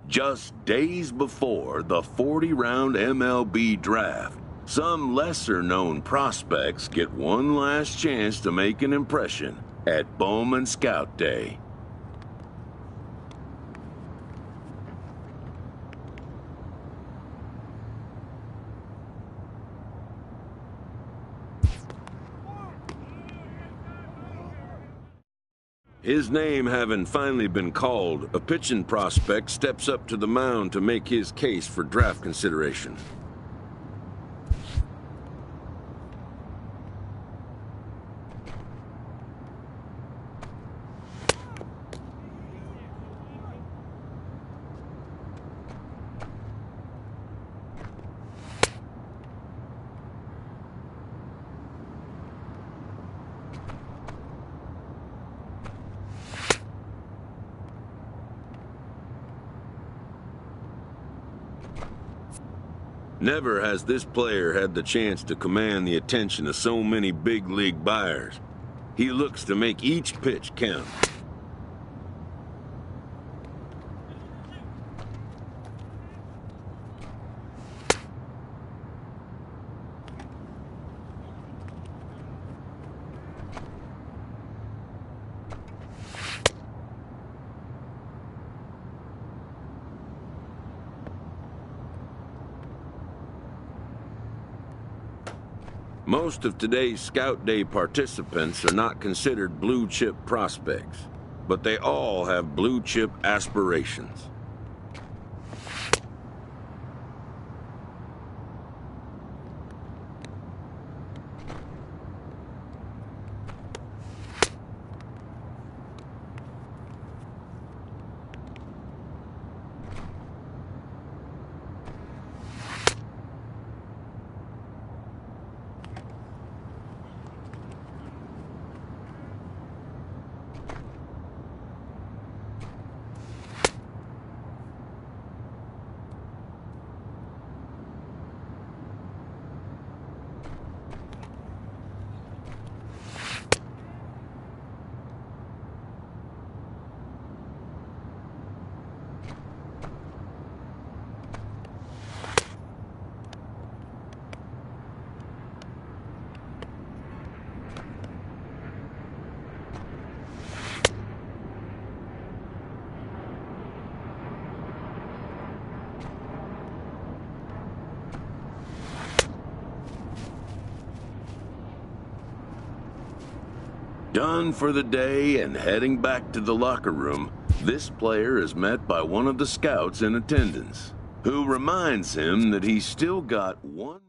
Just days before the 40-round MLB draft, some lesser-known prospects get one last chance to make an impression at Bowman Scout Day. His name having finally been called, a pitching prospect steps up to the mound to make his case for draft consideration. Never has this player had the chance to command the attention of so many big league buyers. He looks to make each pitch count. Most of today's Scout Day participants are not considered blue-chip prospects, but they all have blue-chip aspirations. Done for the day and heading back to the locker room, this player is met by one of the scouts in attendance, who reminds him that he's still got one.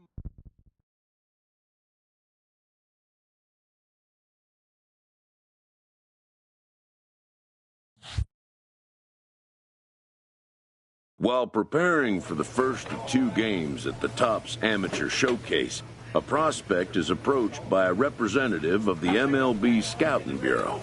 While preparing for the first of 2 games at the Topps Amateur Showcase, a prospect is approached by a representative of the MLB Scouting Bureau.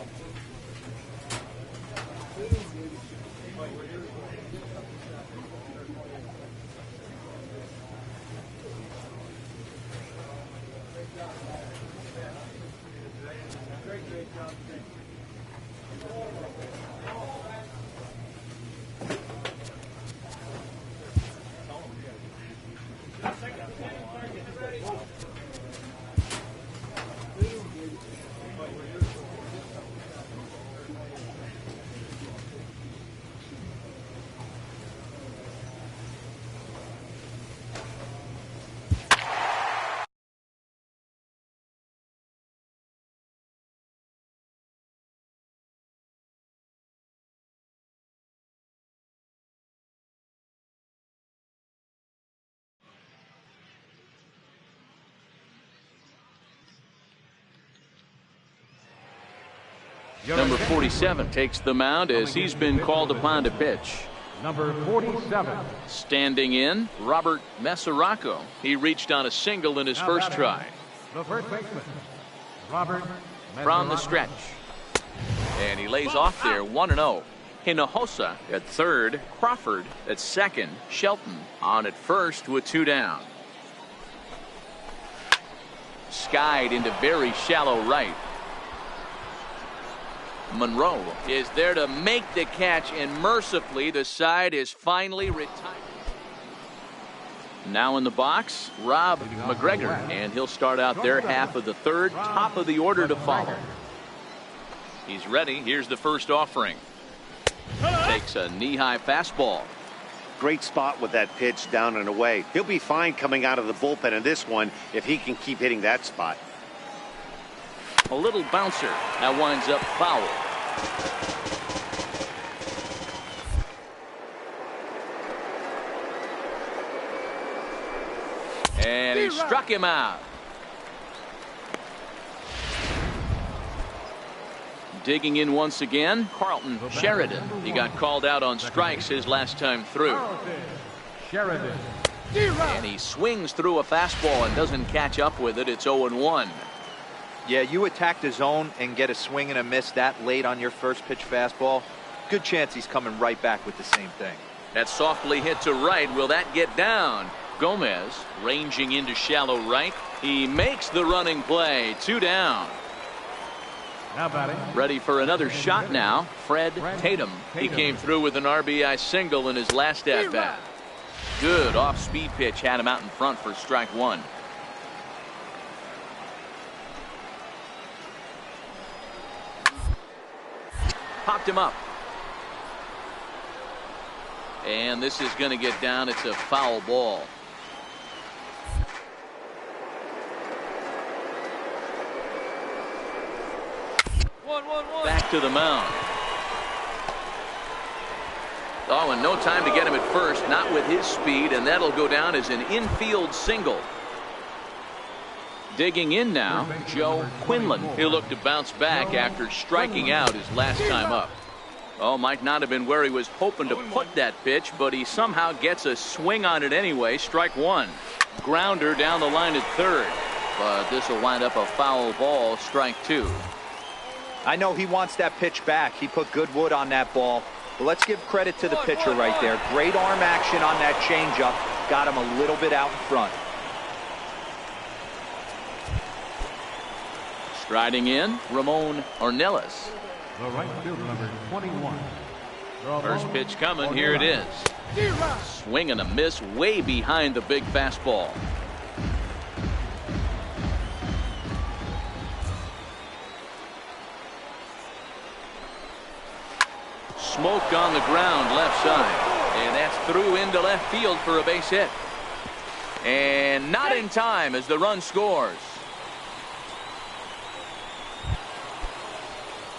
Number 47 takes the mound as he's been called upon to pitch. Number 47. Standing in, Robert Mesoraco. He reached on a single in his first try. The first baseman, Robert From the stretch. And he lays off there 1-0. Hinojosa at third, Crawford at second, Shelton on at first with 2 down. Skied into very shallow right. Monroe is there to make the catch, and mercifully the side is finally retired. Now in the box, Rob McGregor, and he'll start out their half of the third. Top of the order to follow. He's ready. Here's the first offering. Takes a knee-high fastball. Great spot with that pitch down and away. He'll be fine coming out of the bullpen in this one if he can keep hitting that spot. A little bouncer. That winds up foul. And he struck him out. Digging in once again, Carlton Sheridan. He got called out on strikes his last time through. Sheridan. And he swings through a fastball and doesn't catch up with it. It's 0-1. Yeah, you attack the zone and get a swing and a miss that late on your first pitch fastball. Good chance he's coming right back with the same thing. That's softly hit to right. Will that get down? Gomez ranging into shallow right. He makes the running play. 2 down. Now batting. Ready for another shot now. Fred Tatum. He came through with an RBI single in his last at-bat. Good off-speed pitch had him out in front for strike 1. Popped him up. And this is going to get down. It's a foul ball. Back to the mound. Oh, and no time to get him at first. Not with his speed, and that'll go down as an infield single. Digging in now, Joe Quinlan. He'll look to bounce back after striking out his last time up. Oh, might not have been where he was hoping to put that pitch, but he somehow gets a swing on it anyway. Strike 1. Grounder down the line at third. But this will wind up a foul ball. Strike 2. I know he wants that pitch back. He put good wood on that ball. But let's give credit to the pitcher right there. Great arm action on that changeup. Got him a little bit out in front. Striding in, Ramon Ornelas. The right fielder, number 21. First pitch coming. Here it is. Swing and a miss way behind the big fastball. Smoked on the ground left side. And that's through into left field for a base hit. And not in time as the run scores.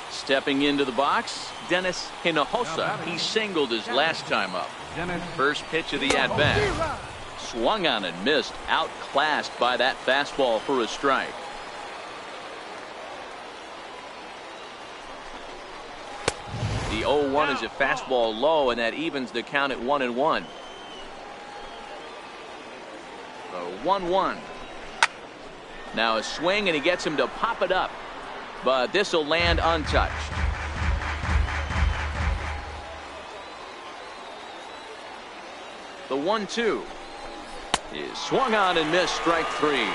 Stepping into the box, Dennis Hinojosa. He singled his last time up. First pitch of the at-bat. Swung on and missed. Outclassed by that fastball for a strike. The 0-1 is a fastball low, and that evens the count at 1-1. The 1-1. Now a swing, and he gets him to pop it up. But this will land untouched. The 1-2 is swung on and missed. Strike 3.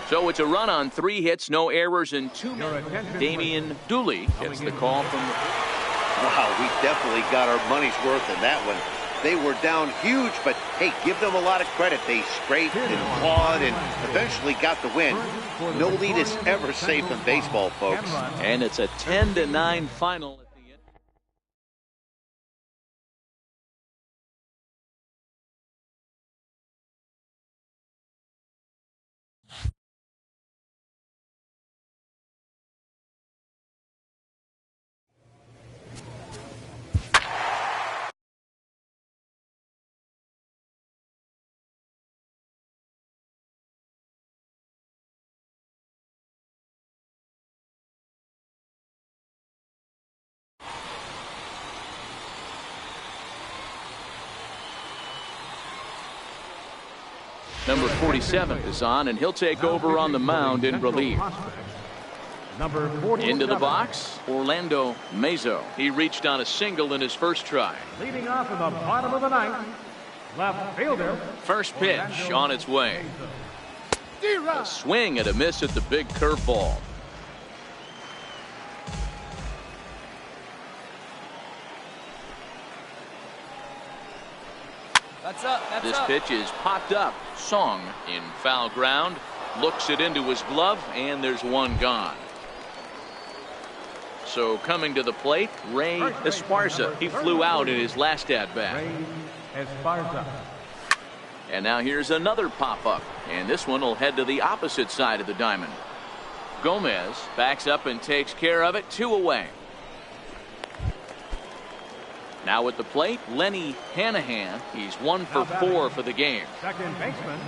So it's a run on 3 hits, no errors, and 2 men. Damian Dooley gets the call from the... Wow, we definitely got our money's worth in that one. They were down huge, but hey, give them a lot of credit. They scraped and clawed and eventually got the win. No lead is ever safe in baseball, folks. And it's a 10-9 final. Number 47 is on, and he'll take over on the mound in relief. Into the box, Orlando Mazo. He reached on a single in his first try. Leading off in the bottom of the ninth, left fielder. First pitch on its way. A swing and a miss at the big curveball. This pitch is popped up. Song in foul ground. Looks it into his glove, and there's one gone. So coming to the plate, Ray Esparza. He flew out in his last at-bat. And now here's another pop-up. And this one will head to the opposite side of the diamond. Gomez backs up and takes care of it. 2 away. Now at the plate, Lenny Hanahan. He's 1 for 4 for the game. Second baseman,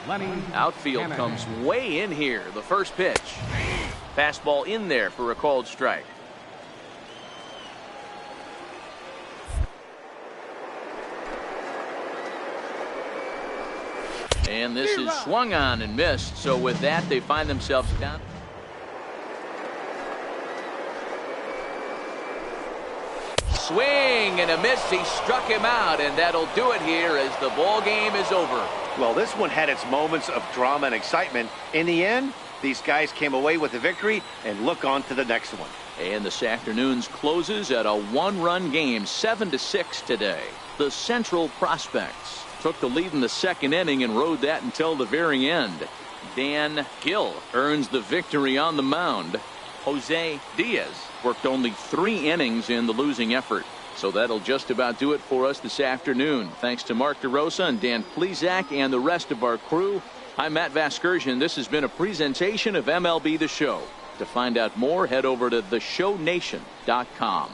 Lenny Outfield Hanahan. comes way in here. The first pitch. Fastball in there for a called strike. And this is swung on and missed. So with that, they find themselves down. Swing and a miss. He struck him out, and that'll do it here as the ball game is over. Well, this one had its moments of drama and excitement. In the end, these guys came away with the victory, and look on to the next one. And this afternoon's closes at a 1-run game, 7-6 today. The Central Prospects took the lead in the second inning and rode that until the very end. Dan Hill earns the victory on the mound. Jose Diaz worked only 3 innings in the losing effort. So that'll just about do it for us this afternoon. Thanks to Mark DeRosa and Dan Plesac and the rest of our crew. I'm Matt Vasgersian. This has been a presentation of MLB The Show. To find out more, head over to theshownation.com.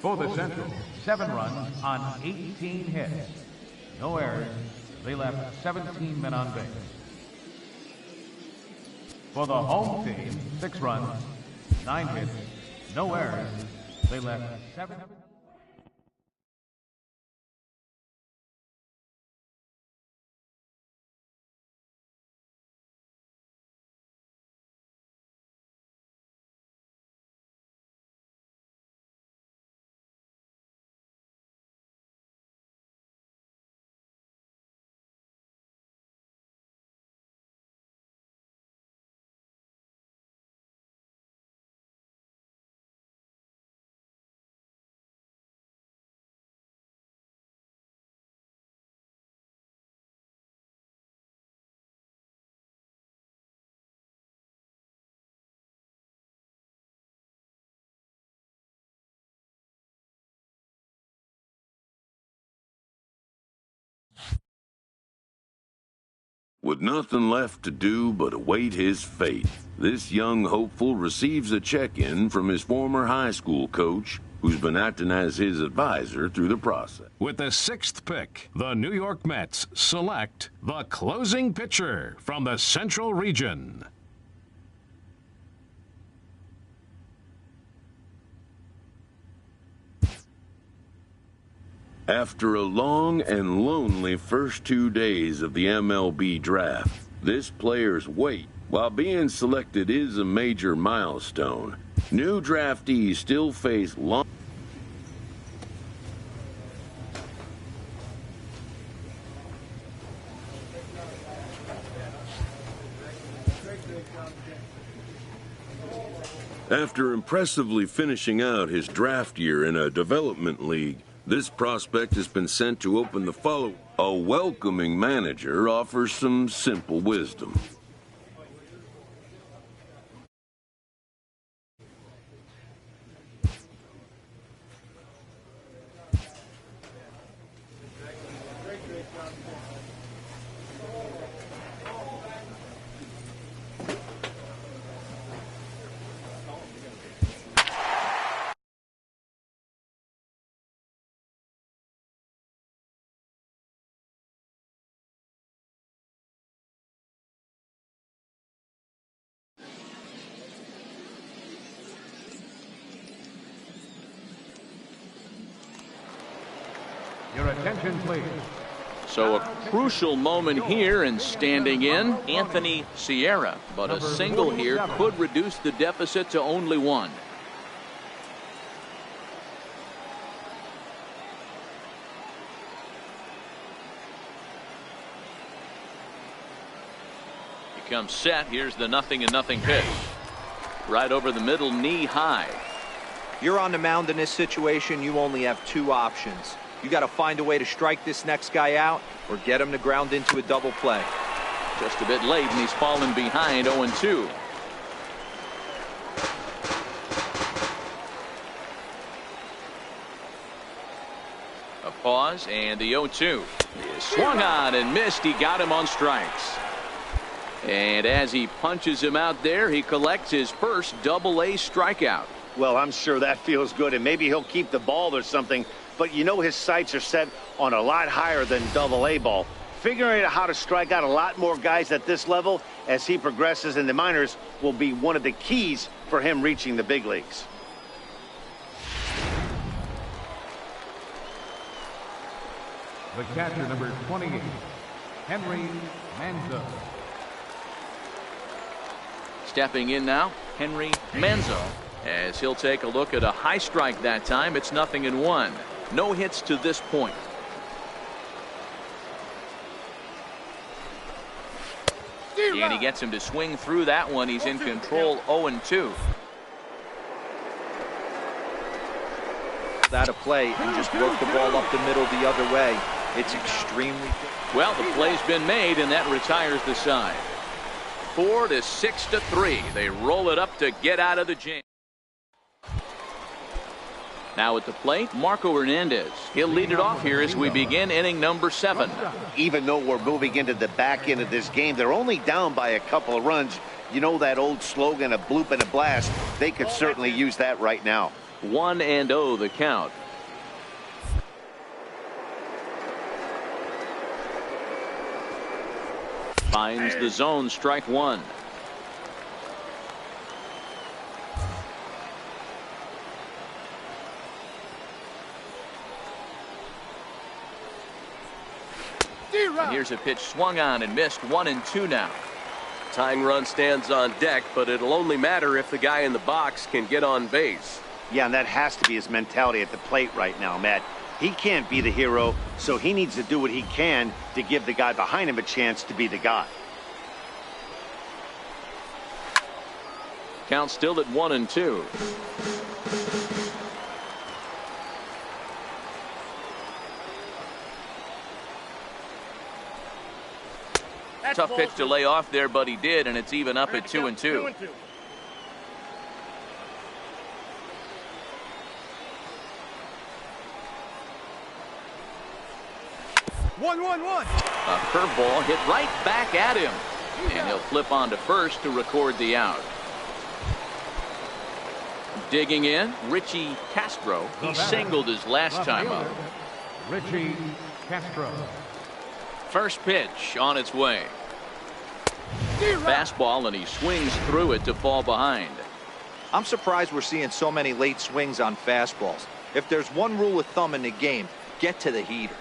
For the Central, 7 runs on 18 hits. No errors. They left 17 men on base. For the home team, 6 runs, 9 hits, no errors. They left 7. With nothing left to do but await his fate, this young hopeful receives a check-in from his former high school coach, who's been acting as his advisor through the process. With the 6th pick, the New York Mets select the closing pitcher from the Central Region. After a long and lonely first 2 days of the MLB draft, this player's wait while being selected is a major milestone. New draftees still face long. After impressively finishing out his draft year in a development league, this prospect has been sent to open the follow. A welcoming manager offers some simple wisdom. Your attention, please. So a crucial moment here, and standing in, Anthony Sierra. But a single here could reduce the deficit to only 1. comes set. Here's the 0-0 pitch. Right over the middle, knee high. You're on the mound in this situation. You only have two options. You got to find a way to strike this next guy out or get him to ground into a double play. Just a bit late, and he's fallen behind 0-2. A pause, and the 0-2 is swung on and missed. He got him on strikes. And as he punches him out there, he collects his first Double-A strikeout. Well, I'm sure that feels good, and maybe he'll keep the ball or something. But you know his sights are set on a lot higher than Double-A ball. Figuring out how to strike out a lot more guys at this level as he progresses in the minors will be one of the keys for him reaching the big leagues. The catcher, number 28, Henry Manzo. Stepping in now, Henry Manzo, as he'll take a look at a high strike that time. It's 0-1. No hits to this point. And he gets him to swing through that one. He's in control, 0-2. That a play and just work the ball up the middle the other way. It's extremely well, the play's been made, and that retires the side. 4 to 6 to 3. They roll it up to get out of the jam. Now at the plate, Marco Hernandez. He'll lead it off here as we begin inning number 7. Even though we're moving into the back end of this game, they're only down by a couple of runs. You know that old slogan, a bloop and a blast. They could certainly use that right now. 1-0 the count. Finds the zone, strike one. And here's a pitch swung on and missed. 1-2 now. Tying run stands on deck, but it'll only matter if the guy in the box can get on base. Yeah, and that has to be his mentality at the plate right now, Matt. He can't be the hero, so he needs to do what he can to give the guy behind him a chance to be the guy. Count still at 1-2. Tough pitch to lay off there, but he did, and it's even up at 2-2. 1-1-1. A curveball hit right back at him, and he'll flip on to first to record the out. Digging in, Richie Castro. He singled his last time up. Richie Castro. First pitch on its way. Fastball, and he swings through it to fall behind. I'm surprised we're seeing so many late swings on fastballs. If there's one rule of thumb in the game, get to the heater.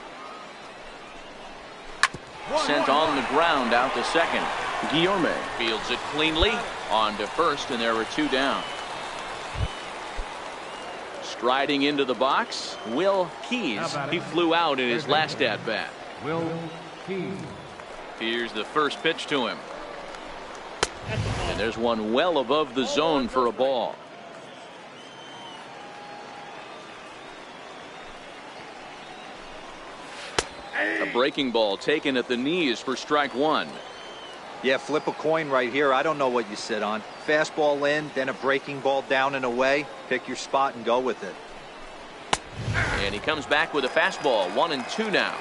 Sent on the ground out to second. Guillorme fields it cleanly on to first, and there were 2 down. Striding into the box, Will Keys. He flew out in his last at bat. Will Keys. Here's the first pitch to him. And there's one well above the zone for a ball. A breaking ball taken at the knees for strike one. Yeah, flip a coin right here. I don't know what you sit on. Fastball in, then a breaking ball down and away. Pick your spot and go with it. And he comes back with a fastball. 1-2 now.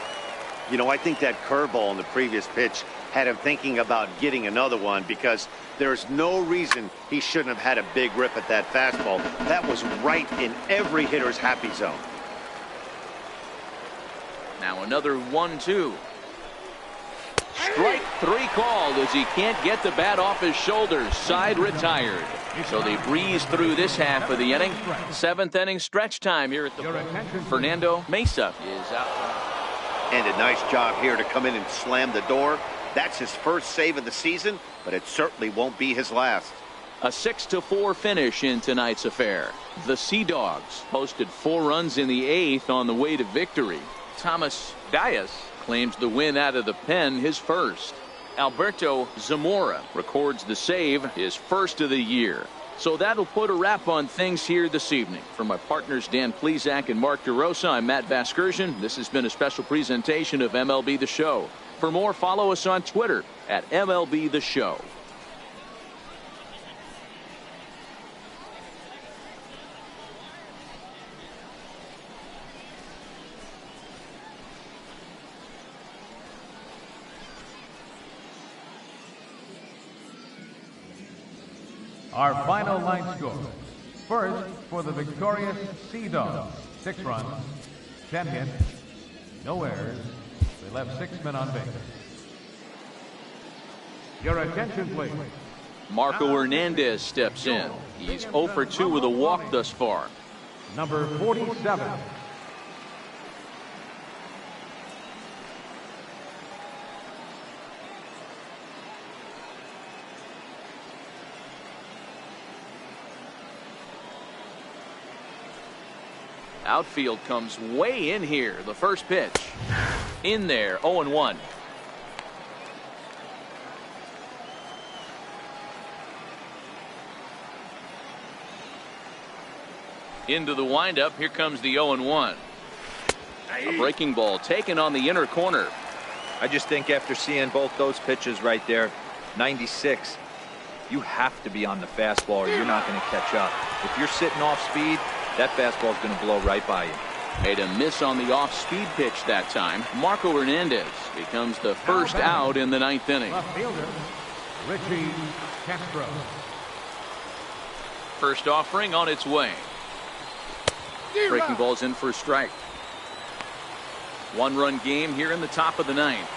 You know, I think that curveball in the previous pitch had him thinking about getting another one, because there's no reason he shouldn't have had a big rip at that fastball. That was right in every hitter's happy zone. Now another 1-2. Strike 3 called as he can't get the bat off his shoulders. Side retired. So they breeze through this half of the inning. 7th inning stretch time here at the Fernando Mesa is out. And a nice job here to come in and slam the door. That's his first save of the season, but it certainly won't be his last. A 6-4 finish in tonight's affair. The Sea Dogs posted 4 runs in the 8th on the way to victory. Thomas Dias claims the win out of the pen, his first. Alberto Zamora records the save, his first of the year. So that'll put a wrap on things here this evening. For my partners Dan Plesac and Mark DeRosa, I'm Matt Vasgersian. This has been a special presentation of MLB The Show. For more, follow us on Twitter at MLB The Show. Our final line score. First, for the victorious Sea Dogs, 6 runs, 10 hits, no errors. They left 6 men on base. Your attention, please. Marco Hernandez steps in. He's 0 for 2 with a walk thus far. Number 47. Outfield comes way in here. The first pitch. In there, 0-1. Into the windup. Here comes the 0-1. A breaking ball taken on the inner corner. I just think after seeing both those pitches right there, 96, you have to be on the fastball or you're not going to catch up. If you're sitting off speed, that fastball is going to blow right by you. Made a miss on the off-speed pitch that time. Marco Hernandez becomes the first out in the 9th inning. Left fielder, Richie Castro. First offering on its way. Breaking ball's in for a strike. 1-run game here in the top of the 9th.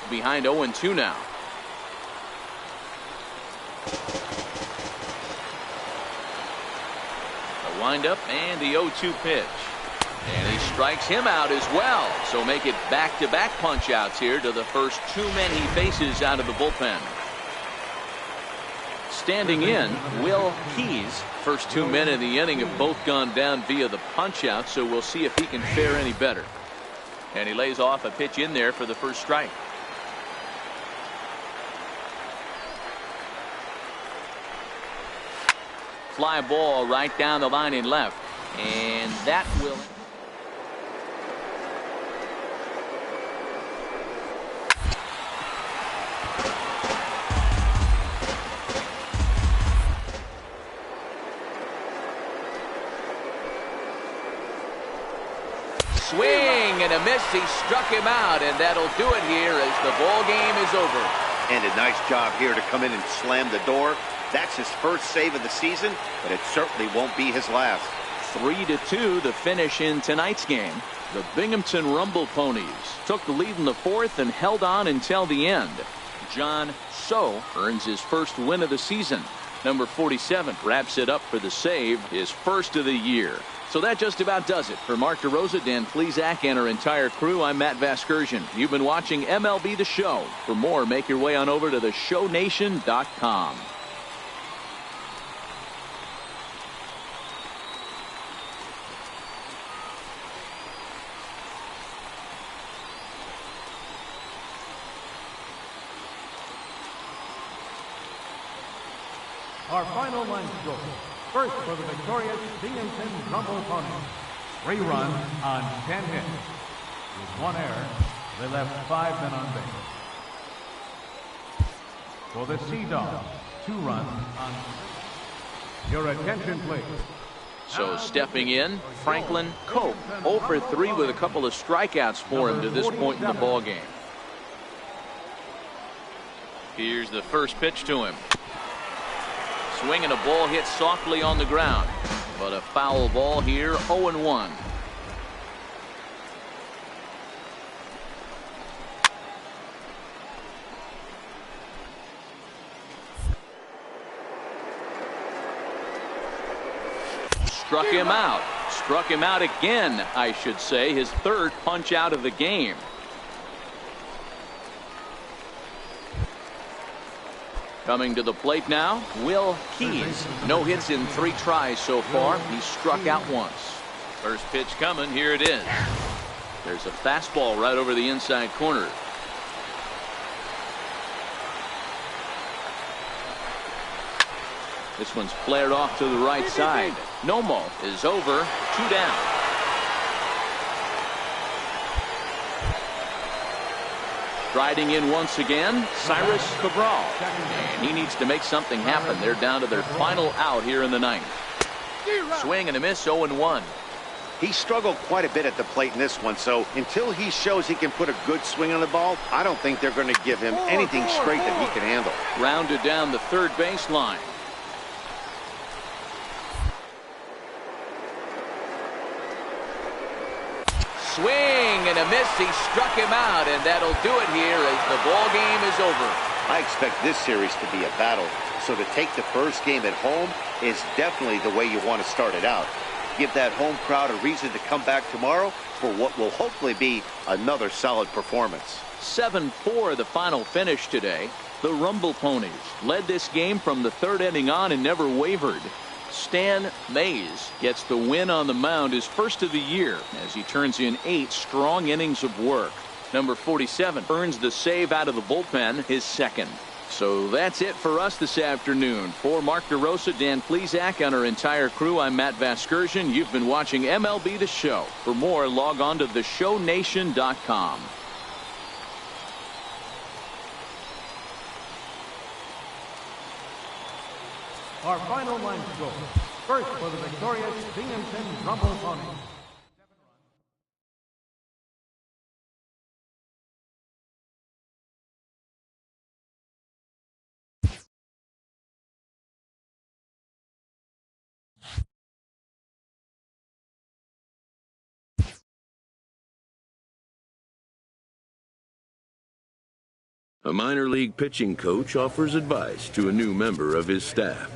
Behind 0-2 now. The windup and the 0-2 pitch. And he strikes him out as well. So make it back-to-back punch-outs here to the first 2 men he faces out of the bullpen. Standing in, Will Keys. First 2 men in the inning have both gone down via the punch-out, so we'll see if he can fare any better. And he lays off a pitch in there for the first strike. Fly ball right down the line in left. And that will... Swing and a miss. He struck him out, and that'll do it here as the ball game is over. And a nice job here to come in and slam the door. That's his first save of the season, but it certainly won't be his last. 3-2 the finish in tonight's game. The Binghamton Rumble Ponies took the lead in the 4th and held on until the end. John So earns his first win of the season. Number 47 wraps it up for the save, his first of the year. So that just about does it. For Mark DeRosa, Dan Plesac, and our entire crew, I'm Matt Vasgersian. You've been watching MLB The Show. For more, make your way on over to theshownation.com. Our final line score. First, for the victorious Binghamton Rumble Ponies, 3 runs on 10 hits. With 1 error, they left 5 men on base. For the Sea Dogs, 2 runs on 6. Your attention, please. So stepping in, Franklin Cope, 0 for 3 with a couple of strikeouts for him to this point in the ball game. Here's the first pitch to him. Swing and a ball hit softly on the ground, but a foul ball here. 0-1. Struck him out. Struck him out again, I should say. His 3rd punch out of the game. Coming to the plate now, Will Keys. No hits in 3 tries so far. He struck out once. First pitch coming. Here it is. There's a fastball right over the inside corner. This one's flared off to the right side. Nomo is over. 2 down. Striding in once again, Cyrus Cabral. And he needs to make something happen. They're down to their final out here in the ninth. Swing and a miss, 0-1. He struggled quite a bit at the plate in this one, so until he shows he can put a good swing on the ball, I don't think they're going to give him anything straight that he can handle. Rounded down the third baseline. Swing and a miss. He struck him out, and that'll do it here as the ball game is over. I expect this series to be a battle, so to take the first game at home is definitely the way you want to start it out. Give that home crowd a reason to come back tomorrow for what will hopefully be another solid performance. 7-4 the final finish today. The Rumble Ponies led this game from the third inning on and never wavered. Stan Mays gets the win on the mound, his first of the year, as he turns in 8 strong innings of work. Number 47 earns the save out of the bullpen, his second. So that's it for us this afternoon. For Mark DeRosa, Dan Plesac, and our entire crew, I'm Matt Vasgersian. You've been watching MLB The Show. For more, log on to theshownation.com. Our final line score. First for the victorious Binghamton Rumble Ponies. A minor league pitching coach offers advice to a new member of his staff.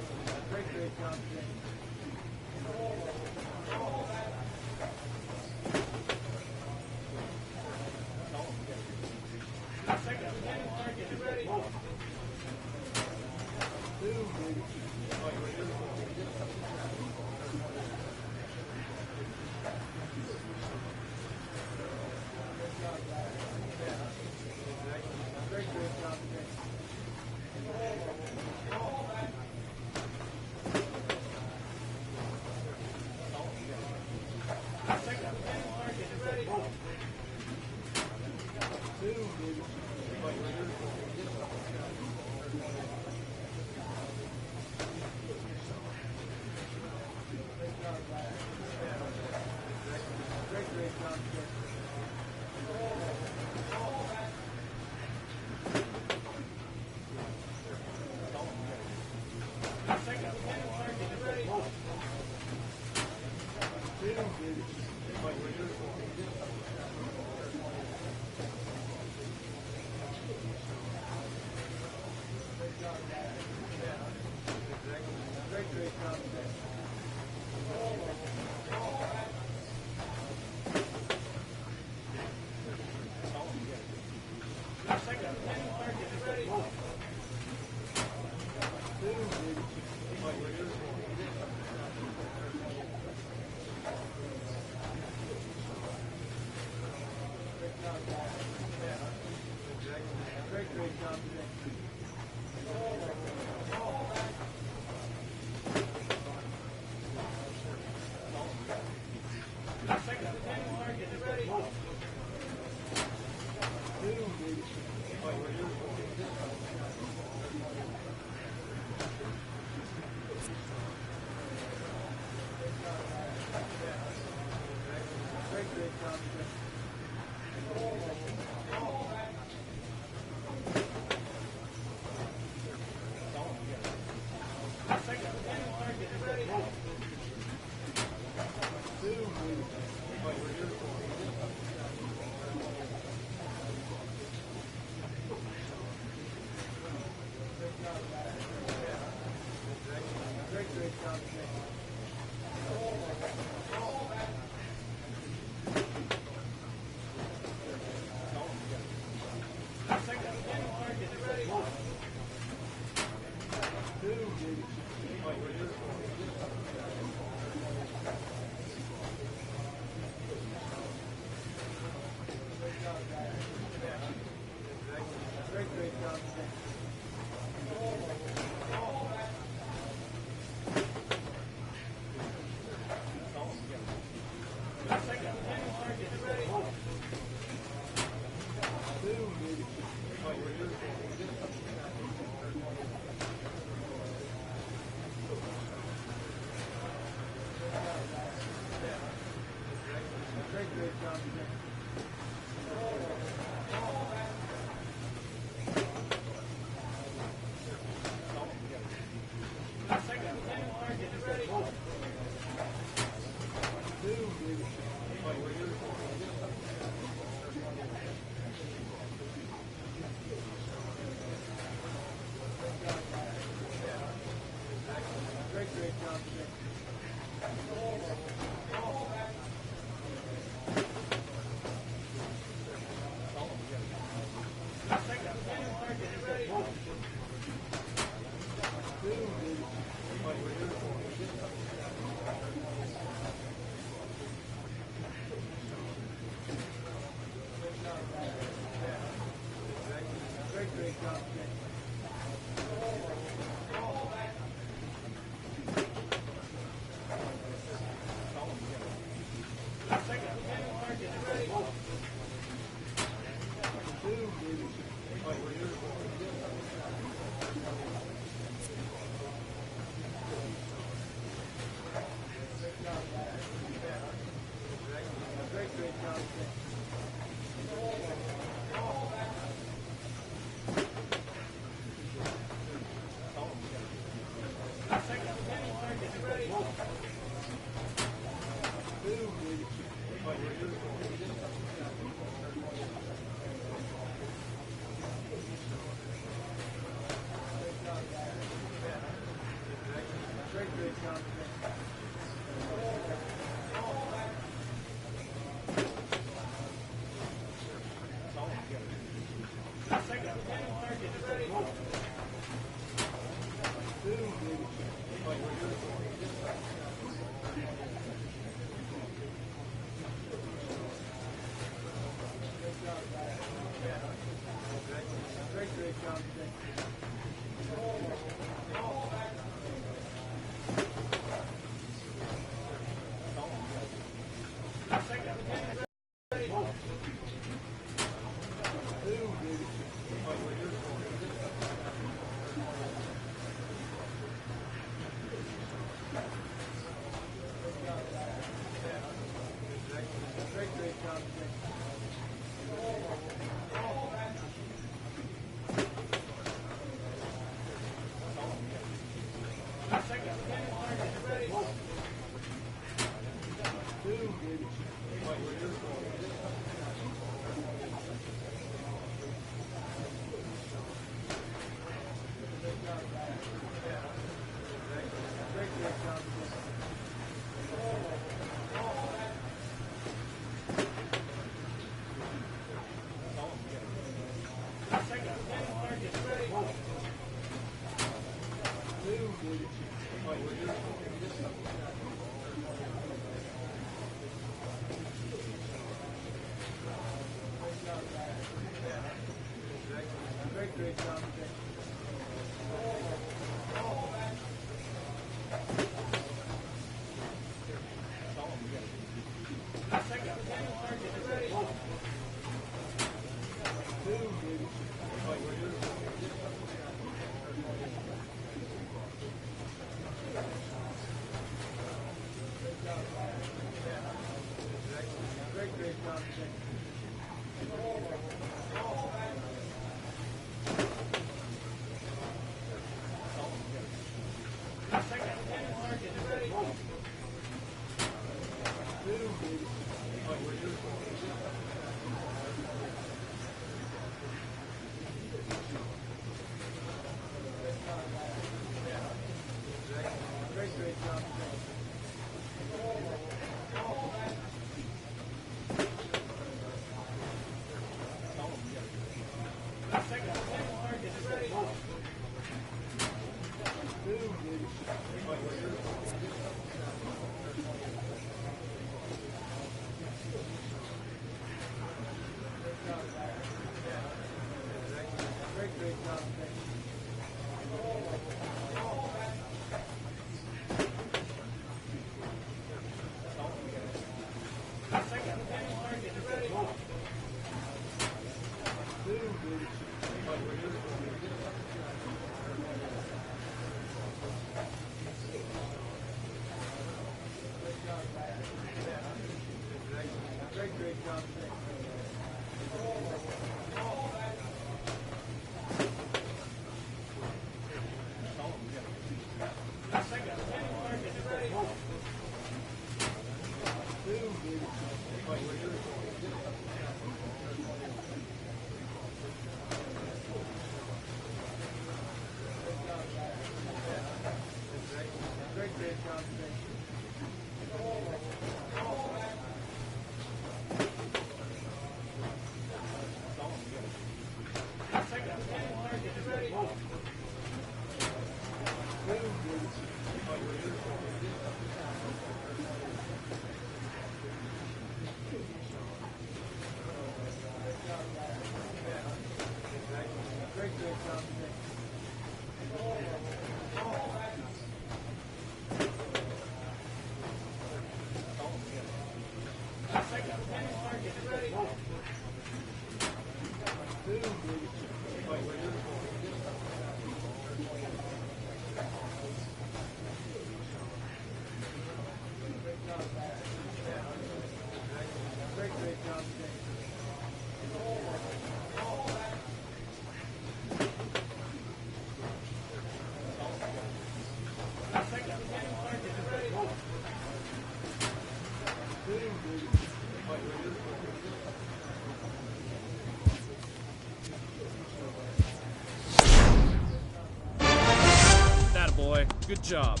Attaboy. Good job.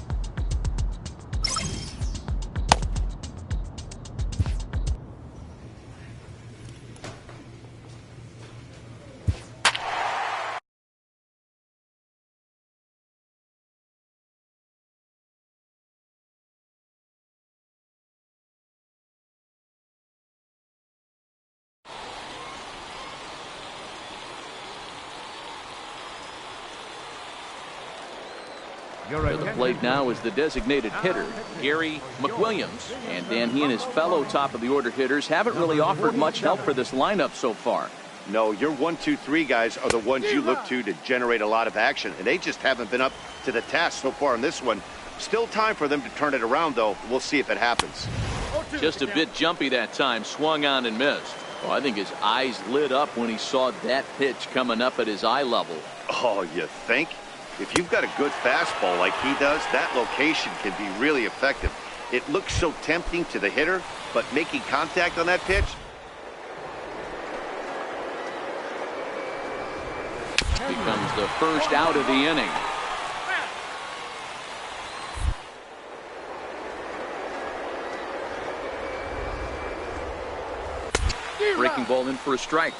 To the plate now is the designated hitter, Gary McWilliams. And Dan, he and his fellow top of the order hitters haven't really offered much help for this lineup so far. No, your 1, 2, 3 guys are the ones you look to generate a lot of action, and they just haven't been up to the task so far in this one. Still time for them to turn it around, though. We'll see if it happens. Just a bit jumpy that time, swung on and missed. Oh, I think his eyes lit up when he saw that pitch coming up at his eye level. Oh, you think? If you've got a good fastball like he does, that location can be really effective. It looks so tempting to the hitter, but making contact on that pitch. Becomes the first out of the inning. Breaking ball in for a strike.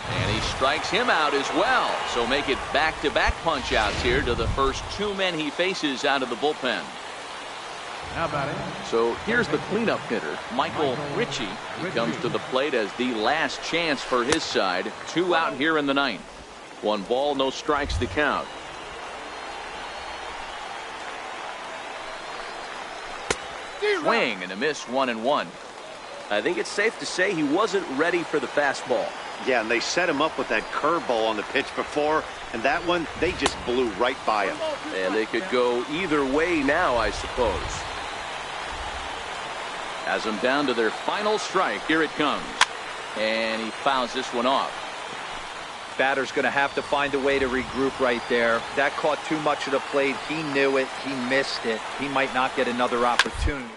And he strikes him out as well. So make it back-to-back punch-outs here to the first two men he faces out of the bullpen. So here's the cleanup hitter, Michael Ritchie. He comes to the plate as the last chance for his side. 2 out here in the ninth. 1 ball, no strikes to count. Swing and a miss, 1-1. I think it's safe to say he wasn't ready for the fastball. Yeah, and they set him up with that curveball on the pitch before, and that one, they just blew right by him. And they could go either way now, I suppose. Has them down to their final strike. Here it comes. And he fouls this one off. Batter's going to have to find a way to regroup right there. That caught too much of the plate. He knew it. He missed it. He might not get another opportunity.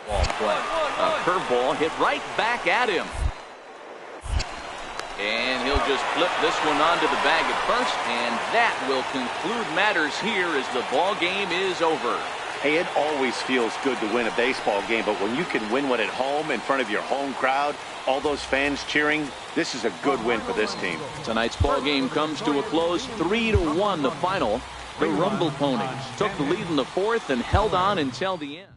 Ball play. A curveball hit right back at him. And he'll just flip this one onto the bag at first, and that will conclude matters here as the ball game is over. Hey, it always feels good to win a baseball game, but when you can win one at home in front of your home crowd, all those fans cheering, this is a good win for this team. Tonight's ball game comes to a close, 3-1 the final. The Rumble Ponies took the lead in the fourth and held on until the end.